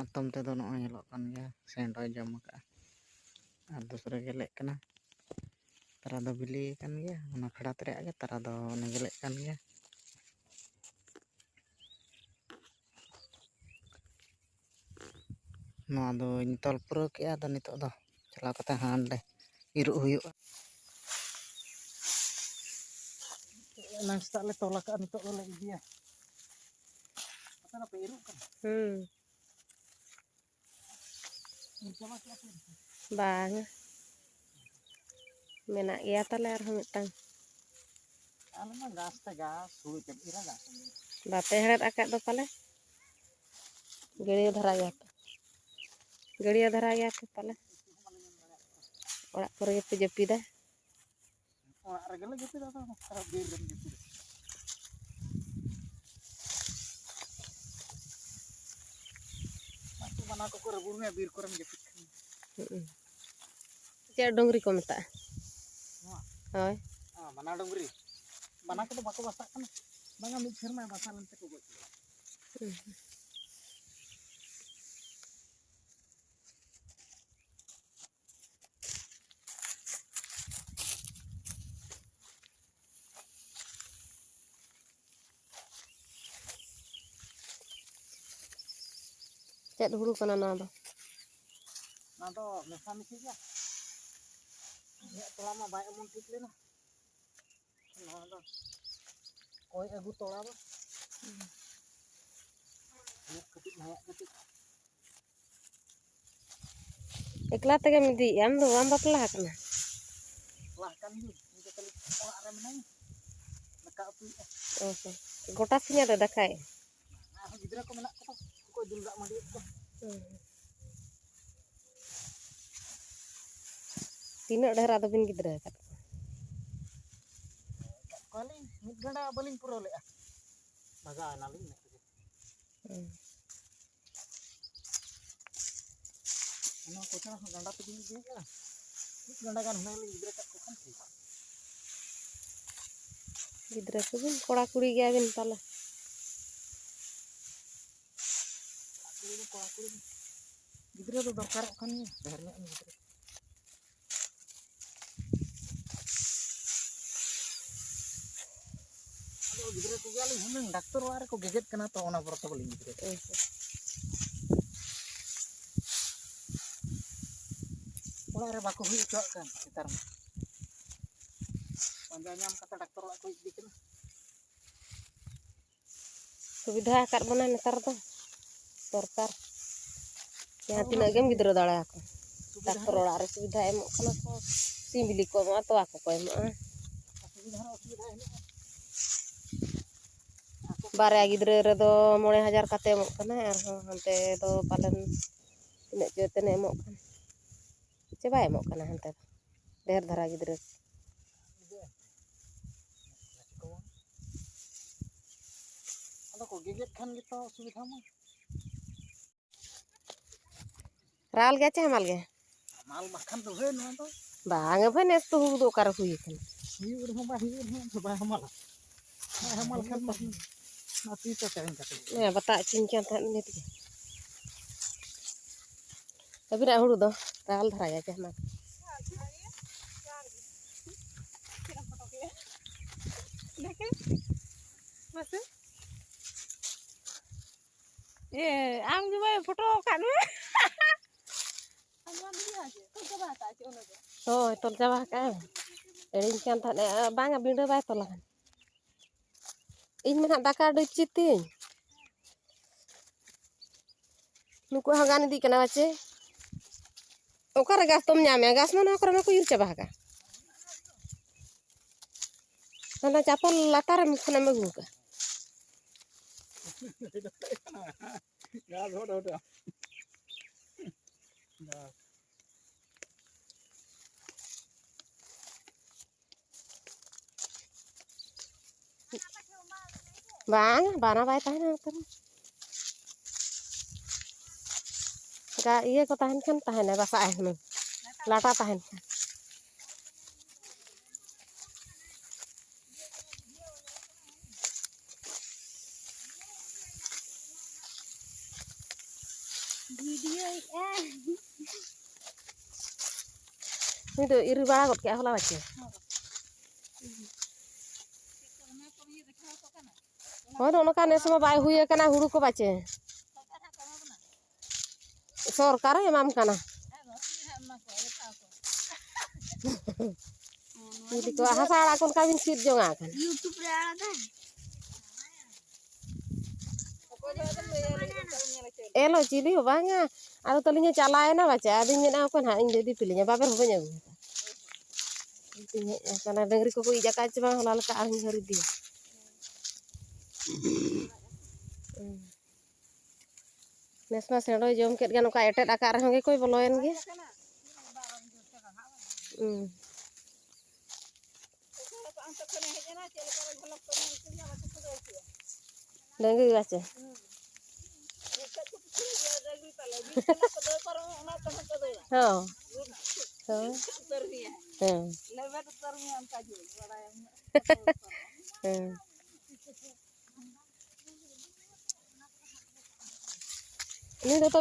atom tedo noy nyelok kan gaya sendoy jam ka ar dusre gelek kana tara do bili kan gaya ona khada tere age tara do gelek kan gaya nᱚᱣᱟ ᱫᱚᱧ ᱛᱚᱞ ᱯᱩᱨᱟᱹᱣ ᱠᱮᱜᱼᱟ ᱟᱫᱚ ᱱᱤᱛᱚᱜ ᱫᱚ ᱪᱟᱞᱟᱣ ᱠᱟᱛᱮ ᱦᱟᱸᱰᱮ ᱤᱨᱚᱜ ᱦᱩᱭᱩᱜᱼᱟ ᱮᱱᱟᱝ ᱥᱮᱛᱟᱜ ᱞᱮ ᱛᱚᱞ ᱟᱠᱟᱜᱼᱟ ᱱᱤᱛᱚᱜ ᱫᱚᱞᱮ ᱤᱫᱤᱭᱟ ᱟᱯᱮ ᱫᱚᱯᱮ ᱤᱨᱚᱜ ᱠᱟᱱᱟ bang menak ya tale arham mitang ᱟᱞᱮ ᱢᱟ ᱜᱷᱟᱥ ᱛᱮ ᱜᱷᱟᱥ ᱦᱩᱲᱩ ᱪᱮᱫ ᱤᱨᱟ ᱜᱷᱟᱥ bate heret akak do pale geriya dhara ya to pale orak kore gepe japida orak rege le japida to arab bir rem japida aku mana ko rebur bir korem japid cek dongri ko meta hoy mana dongri mana ko bako basak kan banga mid serma basal ente ko goj cek hulu kana na do mesa misi ya ya selama baik emon tik lena na do koi agu tola ba ya ketik nayak ketik ekla tege midi am do am bapla kana lah kan ni ini kali orak rem nang neka api oke gota sinya do dakai nah gidra ko menak ko dul dak mandi ko Tino dhera do bin gidra kat kali mid ganda baling pura le baga naling nek ana ko ta ganda to bin dia ya mid ganda kan naling gidra kat ko kan gidra ko bin kora kuri gya bin pale aku gidra do dokar kan ni dernya ni gidra gidra ko gali hunang dokter war ko geget kana to ona porto baling gidra orang re bako hui cok kan sekitar panja nyam kata dokter la ko dikin subidha akar bona netar to sorkar ya tina gem gidra dala aku dokter ola re subidha emok kana ko sim bili ko ma to aku ko emok barya gidra re do 9000 kate emok kana arho hante do palen ina joten emok kan coba emok kana hante der dhara gidra ada ko geget kan gitu subidha mah ral ge che mal ge mal makan to he no to bang be nes to hu do kar hui kan hiu ur ba hamal hamal kan mah mati to kain kata ya bata cincang tan ni ti tapi na huru do ral dhara ya che mal am juga foto kan oh tol jawa ka erin kan tan bang bindo ba tol kan ᱤᱧ ᱢᱟ ᱱᱟᱜ ᱫᱟᱠᱟ ᱰᱩᱵ ᱪᱤᱛᱤᱧ ᱱᱩᱠᱩ ᱦᱚᱸ ᱜᱟᱱ ᱤᱫᱤᱜ ᱠᱟᱱᱟ ᱵᱟᱪᱮ ᱚᱠᱟᱨᱮ ᱜᱟᱥ ᱛᱚᱢ ᱧᱟᱢᱮᱭᱟ ᱜᱟᱥ ᱢᱟ ᱱᱚᱣᱟ ᱠᱚᱨᱮ ᱢᱟᱠᱚ ᱤᱨ ᱪᱟᱵᱟ ᱟᱠᱟᱜ ᱦᱟᱱᱟ ᱪᱟᱯᱚᱞ ᱞᱟᱛᱟᱨ ᱨᱮ ᱠᱷᱚᱱᱮᱢ ᱟᱹᱜᱩ ᱟᱠᱟᱜ bang bana bay tahan kan ga iya ko tahan kan tahan ya basa men lata tahan kan Ini tuh iri bala got kayak hola baca. Oh, no kan sama bai huye kana huru ko baca. Sorkar emam kana. Jadi ko hasa akon kawin sit jonga kan. YouTube re ada. Elo cili banga. Ado talinya calaena baca. Adanya na kon ha jadi pilihnya baper banyak. Intinya karena dengri ko ijak aja bang lalu ka angin hari dia. Nes mas sendo jom ket gan ka etet akar hange koy boloen ge. Dengri baca. Oh. Ini tuh